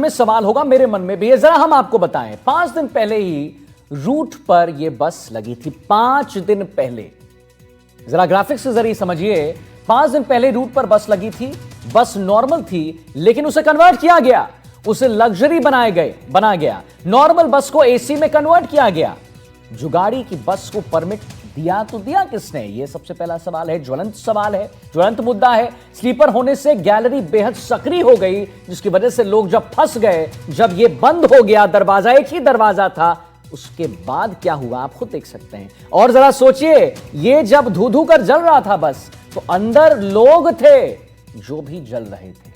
में सवाल होगा, मेरे मन में भी है। जरा हम आपको बताएं, 5 दिन पहले ही रूट पर यह बस लगी थी। 5 दिन पहले, जरा ग्राफिक्स के जरिए समझिए। 5 दिन पहले रूट पर बस लगी थी। बस नॉर्मल थी, लेकिन उसे कन्वर्ट किया गया, उसे लग्जरी बना गया। नॉर्मल बस को एसी में कन्वर्ट किया गया। जुगाड़ी की बस को परमिट दिया तो दिया किसने? यह सबसे पहला सवाल है, ज्वलंत सवाल है, ज्वलंत मुद्दा है। स्लीपर होने से गैलरी बेहद सक्रिय हो गई, जिसकी वजह से लोग जब फंस गए, जब यह बंद हो गया, दरवाजा एक ही दरवाजा था, उसके बाद क्या हुआ आप खुद देख सकते हैं। और जरा सोचिए, यह जब धू धू कर जल रहा था बस, तो अंदर लोग थे जो भी जल रहे थे।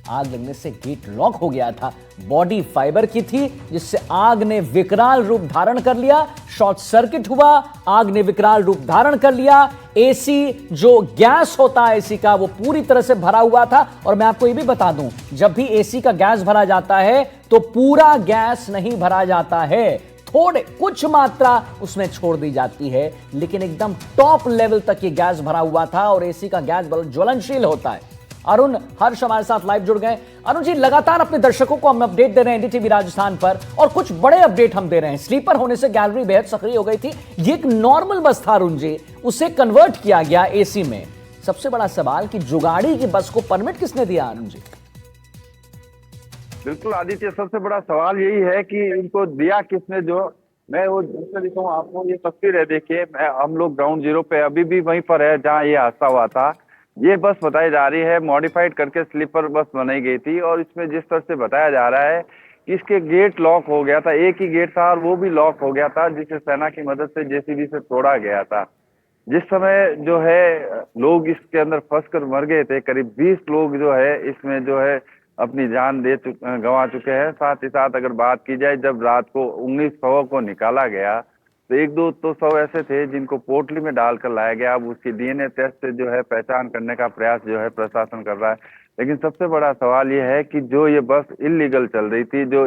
आग लगने से गेट लॉक हो गया था। बॉडी फाइबर की थी, जिससे आग ने विकराल रूप धारण कर लिया। शॉर्ट सर्किट हुआ, आग ने विकराल रूप धारण कर लिया। एसी, जो गैस होता है एसी का, वो पूरी तरह से भरा हुआ था। और मैं आपको यह भी बता दूं, जब भी एसी का गैस भरा जाता है तो पूरा गैस नहीं भरा जाता है, थोड़े कुछ मात्रा उसमें छोड़ दी जाती है, लेकिन एकदम टॉप लेवल तक ये गैस भरा हुआ था। और एसी का गैस ज्वलनशील होता है। अरुण हर्ष हमारे साथ लाइव जुड़ गए। अरुण जी, लगातार अपने दर्शकों को हम अपडेट दे रहे हैं एनडीटीवी राजस्थान पर, और कुछ बड़े अपडेट हम दे रहे हैं। स्लीपर होने से गैलरी बेहद सक्रिय हो गई थी। ये एक नॉर्मल बस था अरुण जी, उसे कन्वर्ट किया गया एसी में। सबसे बड़ा सवाल कि जुगाड़ी की बस को परमिट किसने दिया अरुण जी? बिल्कुल आदित्य, सबसे बड़ा सवाल यही है कि इनको दिया किसने। जो मैं वो दूसरे दिखाऊं आपको, ये तस्वीर है, देखिए। हम लोग ग्राउंड जीरो पे अभी भी वहीं पर है जहां ये हादसा हुआ था। ये बस बताई जा रही है मॉडिफाइड करके स्लीपर बस बनाई गई थी, और इसमें जिस तरह से बताया जा रहा है कि इसके गेट लॉक हो गया था। एक ही गेट था और वो भी लॉक हो गया था, जिसे सेना की मदद से जेसीबी से तोड़ा गया था। जिस समय जो है लोग इसके अंदर फंस कर मर गए थे, करीब 20 लोग जो है इसमें जो है अपनी जान गंवा चुके हैं। साथ ही साथ अगर बात की जाए, जब रात को 19 शवों को निकाला गया, तो एक दो तो शव ऐसे थे जिनको पोटली में डालकर लाया गया। अब उसकी डीएनए टेस्ट से जो है पहचान करने का प्रयास जो है प्रशासन कर रहा है। लेकिन सबसे बड़ा सवाल ये है कि जो ये बस इलीगल चल रही थी, जो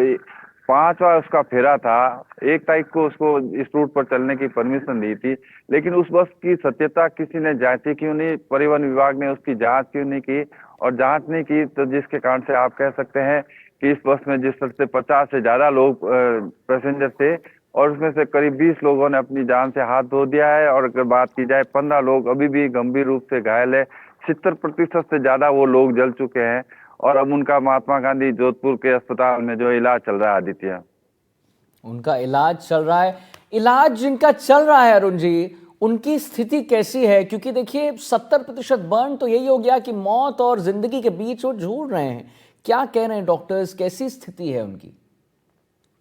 5वां उसका फेरा था, 1 तारीख को उसको इस रूट पर चलने की परमिशन दी थी, लेकिन उस बस की सत्यता किसी ने जांची क्यों नहीं? परिवहन विभाग ने उसकी जांच क्यों नहीं की? और जांच नहीं की तो जिसके कारण से आप कह सकते हैं कि इस बस में जिस तरह से 50 से ज्यादा लोग पैसेंजर थे, और उसमें से करीब 20 लोगों ने अपनी जान से हाथ धो दिया है। और अगर बात की जाए, 15 लोग अभी भी गंभीर रूप से घायल है। 70% से ज्यादा वो लोग जल चुके हैं, और अब उनका महात्मा गांधी जोधपुर के अस्पताल में जो इलाज चल रहा है आदित्य। उनका इलाज चल रहा है। इलाज जिनका चल रहा है अरुण जी, उनकी स्थिति कैसी है? क्योंकि देखिए, 70% बर्न तो यही हो गया कि मौत और जिंदगी के बीच वो झूल रहे हैं। क्या कह रहे हैं डॉक्टर्स, कैसी स्थिति है उनकी?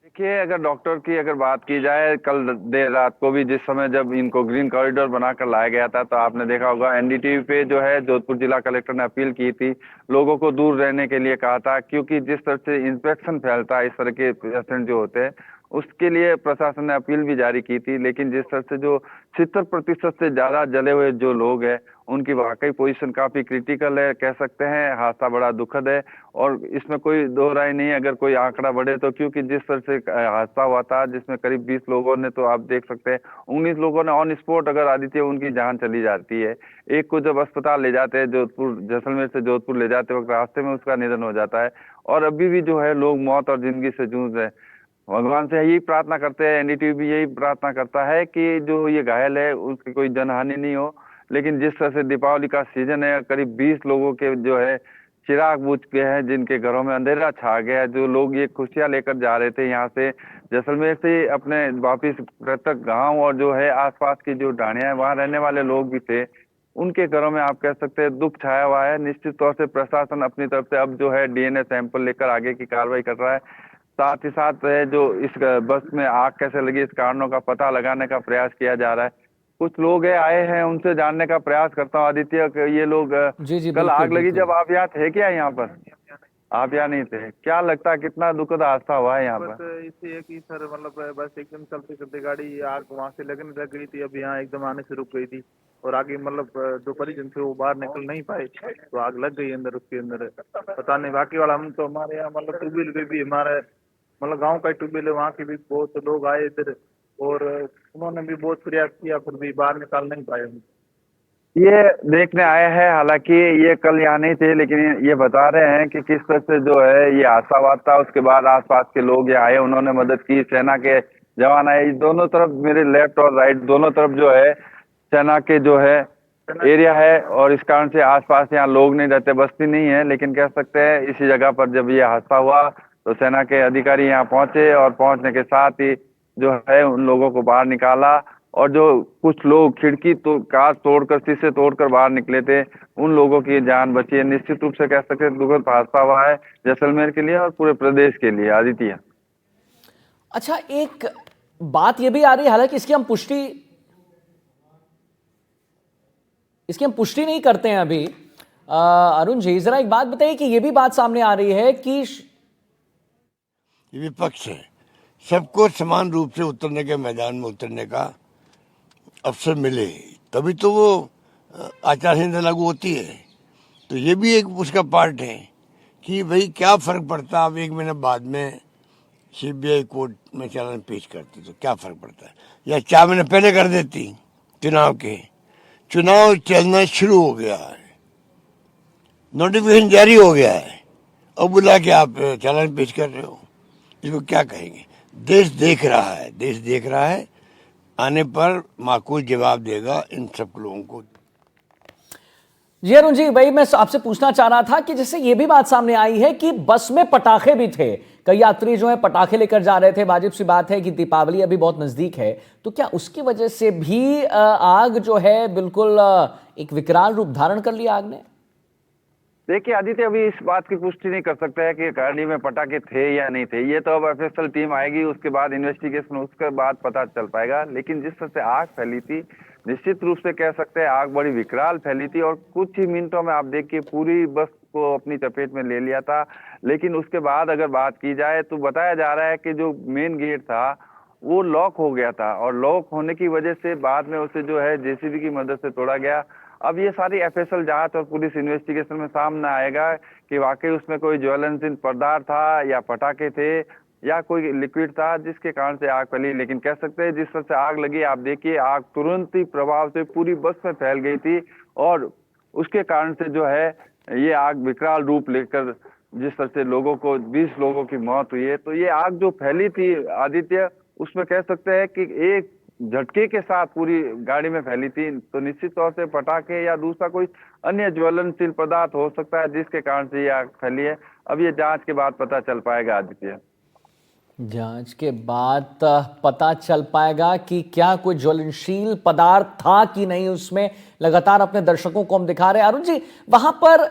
देखिए, अगर डॉक्टर की अगर बात की जाए, कल देर रात को भी जिस समय जब इनको ग्रीन कॉरिडोर बनाकर लाया गया था, तो आपने देखा होगा एनडीटीवी पे जो है जोधपुर जिला कलेक्टर ने अपील की थी, लोगों को दूर रहने के लिए कहा था, क्योंकि जिस तरह से इन्फेक्शन फैलता है इस तरह के पेशेंट जो होते हैं, उसके लिए प्रशासन ने अपील भी जारी की थी। लेकिन जिस तरह से जो 70% से ज्यादा जले हुए जो लोग हैं, उनकी वाकई पोजीशन काफी क्रिटिकल है, कह सकते हैं। हादसा बड़ा दुखद है, और इसमें कोई दो राय नहीं है अगर कोई आंकड़ा बढ़े तो, क्योंकि जिस तरह से हादसा हुआ था जिसमें करीब 20 लोगों ने, तो आप देख सकते हैं 19 लोगों ने ऑन स्पॉट अगर आदित्य उनकी जान चली जाती है। एक को जब अस्पताल ले जाते हैं, जोधपुर जैसलमेर से जोधपुर ले जाते वक्त रास्ते में उसका निधन हो जाता है, और अभी भी जो है लोग मौत और जिंदगी से जूझ रहे हैं। भगवान से यही प्रार्थना करते हैं, एनडीटीवी भी यही प्रार्थना करता है कि जो ये घायल है उसकी कोई जनहानि नहीं हो। लेकिन जिस तरह से दीपावली का सीजन है, करीब 20 लोगों के जो है चिराग बुझ गए हैं, जिनके घरों में अंधेरा छा गया है। जो लोग ये खुशियां लेकर जा रहे थे यहाँ से, जैसलमेर से अपने वापिस तक गांव, और जो है आसपास की जो ढाणियां हैं वहां रहने वाले लोग भी थे, उनके घरों में आप कह सकते हैं दुख छाया हुआ है। निश्चित तौर से प्रशासन अपनी तरफ से अब जो है डीएनए सैंपल लेकर आगे की कार्रवाई कर रहा है। साथ ही साथ जो इस बस में आग कैसे लगी, इस कारणों का पता लगाने का प्रयास किया जा रहा है। कुछ लोग आए हैं, उनसे जानने का प्रयास करता हूँ आदित्य। ये लोग जी जी, कल बिल्कुल आग लगी बिल्कुल। जब आप यहाँ थे क्या? यहाँ पर आप यहाँ नहीं थे, क्या लगता है कितना दुखद हादसा हुआ है यहाँ बस पर? इससे है कि सर, मतलब बस एकदम चलते चलते गाड़ी आग वहां से लगने लग गई थी। अब यहाँ एकदम आने से रुक गई थी, और आगे मतलब जो परिजन थे वो बाहर निकल नहीं पाए, तो आग लग गई अंदर, उसके अंदर। पता नहीं बाकी वाला, हम तो हमारे यहाँ मतलब ट्यूबवेल पे भी, हमारे मतलब गांव का ट्यूबवेल है, वहाँ के भी बहुत लोग आए इधर, और उन्होंने भी बहुत प्रयास किया, फिर भी बाहर निकाल नहीं पाए हम। ये देखने आए हैं, हालांकि ये कल यहाँ नहीं थे, लेकिन ये बता रहे हैं कि किस तरह से जो है ये हादसा हुआ था। उसके बाद आसपास के लोग ये आए, उन्होंने मदद की, सेना के जवान आए। इस दोनों तरफ, मेरे लेफ्ट और राइट दोनों तरफ जो है सेना के जो है एरिया है, और इस कारण से आसपास यहाँ लोग नहीं रहते, बस्ती नहीं है। लेकिन कह सकते हैं इसी जगह पर जब ये हादसा हुआ तो सेना के अधिकारी यहाँ पहुंचे, और पहुंचने के साथ ही जो है उन लोगों को बाहर निकाला। और जो कुछ लोग खिड़की तो कांच तोड़कर, शीशे तोड़कर बाहर निकले थे, उन लोगों की जान बची है। निश्चित रूप से कह सकते हैं दुखद हादसा हुआ है जैसलमेर के लिए और पूरे प्रदेश के लिए। आदित्य, अच्छा, एक बात यह भी आ रही है, हालांकि इसकी हम पुष्टि नहीं करते हैं अभी। अरुण जी, जरा एक बात बताइए कि यह भी बात सामने आ रही है कि विपक्ष है, सबको समान रूप से उतरने के मैदान में उतरने का अवसर मिले, तभी तो वो आचार संहिता लागू होती है। तो ये भी एक उसका पार्ट है कि भाई क्या फर्क पड़ता, अब 1 महीने बाद में सीबीआई कोर्ट में चालान पेश करती तो क्या फर्क पड़ता है, या 4 महीने पहले कर देती। चुनाव चलना शुरू हो गया है, नोटिफिकेशन जारी हो गया है, अब बुला के आप चालान पेश कर रहे हो, इसको क्या कहेंगे। देश देख रहा है, आने पर माकूल जवाब देगा इन सब लोगों को। जी अरुण जी, भाई मैं आपसे पूछना चाह रहा था कि जैसे ये भी बात सामने आई है कि बस में पटाखे भी थे, कई यात्री जो है पटाखे लेकर जा रहे थे। वाजिब सी बात है कि दीपावली अभी बहुत नजदीक है, तो क्या उसकी वजह से भी आग जो है बिल्कुल एक विकराल रूप धारण कर लिया आग ने? देखिए आदित्य, अभी इस बात की पुष्टि नहीं कर सकता है कि गाड़ी में पटाखे थे या नहीं थे। ये तो अब एफएसएल टीम आएगी, उसके बाद इन्वेस्टिगेशन, उसके बाद पता चल पाएगा। लेकिन जिस तरह से आग फैली थी, निश्चित रूप से कह सकते हैं आग बड़ी विकराल फैली थी, और कुछ ही मिनटों में आप देखिए पूरी बस को अपनी चपेट में ले लिया था। लेकिन उसके बाद अगर बात की जाए तो बताया जा रहा है कि जो मेन गेट था वो लॉक हो गया था, और लॉक होने की वजह से बाद में उसे जो है जेसीबी की मदद से तोड़ा गया। अब ये सारी एफएसएल जांच और पुलिस इन्वेस्टिगेशन में सामने आएगा कि वाकई उसमें कोई ज्वलनशील पदार्थ था, या पटाखे थे, या कोई लिक्विड था जिसके कारण से आग फैली। लेकिन कह सकते हैं जिस तरह से आग लगी, आप देखिए आग तुरंत ही प्रभाव से पूरी बस में फैल गई थी, और उसके कारण से जो है ये आग विकराल रूप लेकर जिस तरह से लोगों को 20 लोगों की मौत हुई है। तो ये आग जो फैली थी आदित्य, उसमें कह सकते हैं कि एक झटके के साथ पूरी गाड़ी में फैली थी। तो निश्चित तौर से पटाखे या दूसरा कोई अन्य ज्वलनशील पदार्थ हो सकता है जिसके कारण से ये आग फैली है। अब ये जांच के बाद पता चल पाएगा आदित्य। जांच के बाद पता चल पाएगा कि क्या कोई ज्वलनशील पदार्थ था कि नहीं उसमें। लगातार अपने दर्शकों को हम दिखा रहे हैं। अरुण जी, वहां पर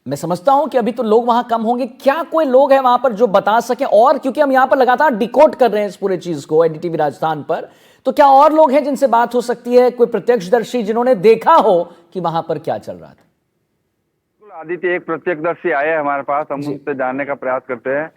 मैं समझता हूं कि अभी तो लोग वहां कम होंगे, क्या कोई लोग हैं वहां पर जो बता सके? और क्योंकि हम यहां पर लगातार डिकोड कर रहे हैं इस पूरे चीज को एनडीटीवी राजस्थान पर, तो क्या और लोग हैं जिनसे बात हो सकती है, कोई प्रत्यक्षदर्शी जिन्होंने देखा हो कि वहां पर क्या चल रहा था? आदित्य, एक प्रत्यक्षदर्शी आए हमारे पास, हम उससे जानने का प्रयास करते हैं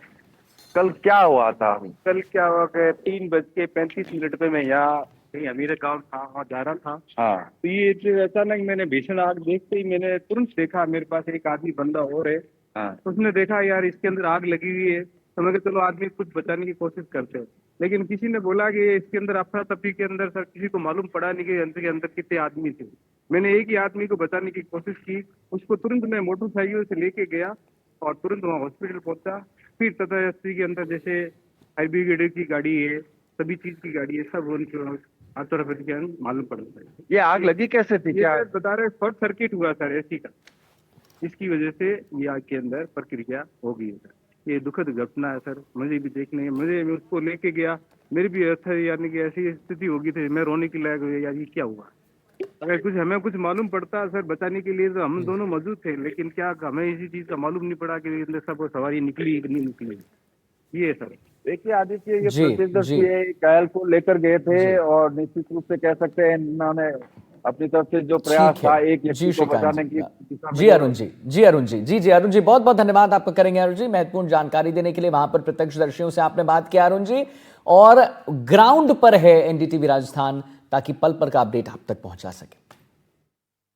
कल क्या हुआ था। कल क्या हुआ कि 3:35 पे मैं यहाँ कहीं अमीर गांव था, वहाँ जा रहा था। हाँ, तो ये अचानक मैंने भीषण आग देखते ही मैंने तुरंत देखा, मेरे पास एक आदमी बंदा और है। हाँ, उसने देखा यार इसके अंदर आग लगी हुई है, तो मैं कहा चलो आदमी कुछ बचाने की कोशिश करते हैं। लेकिन किसी ने बोला कि इसके अंदर अफरा तफरी के अंदर सर किसी को मालूम पड़ा नहीं कि अंदर के अंदर कितने आदमी थे। मैंने एक ही आदमी को बचाने की कोशिश की, उसको तुरंत मैं मोटरसाइकिल से लेके गया और तुरंत वहाँ हॉस्पिटल पहुंचा। फिर तथा के अंदर जैसे फायर ब्रिगेड की गाड़ी है, सभी चीज की गाड़ी है, सब उनको मालूम पड़ा था। ये आग लगी कैसे थी? क्या ये बता रहे शॉर्ट सर्किट हुआ सर एसी का, इसकी वजह से ये आग के अंदर प्रक्रिया हो गई है सर। ये दुखद घटना है सर, मुझे भी देखने, मुझे उसको लेके गया, मेरी भी यानी कि ऐसी स्थिति होगी थी, मैं रोने की लायक हुई यार ये क्या हुआ। अगर कुछ हमें कुछ मालूम पड़ता सर बचाने के लिए तो हम दोनों मौजूद थे, लेकिन क्या हमें इसी चीज का मालूम नहीं पड़ा कि अंदर सब सवारी निकली कि नहीं निकली। ये सर देखिए आदित्य, ये जी, प्रत्यक्षदर्शी जी। घायल को लेकर गए थे, और निश्चित रूप से कह सकते हैं इन्होंने अपनी तरफ से जो प्रयास ठीक है। था एक जी व्यक्ति को श्रीकांत बचाने की जी, दिशा में जी अरुण जी, जी अरुण जी, जी अरुण जी, बहुत बहुत धन्यवाद आपका करेंगे अरुण जी, महत्वपूर्ण जानकारी देने के लिए। वहां पर प्रत्यक्षदर्शियों से आपने बात किया अरुण जी, और ग्राउंड पर है एनडीटीवी राजस्थान, ताकि पल पल का अपडेट आप तक पहुंचा सके।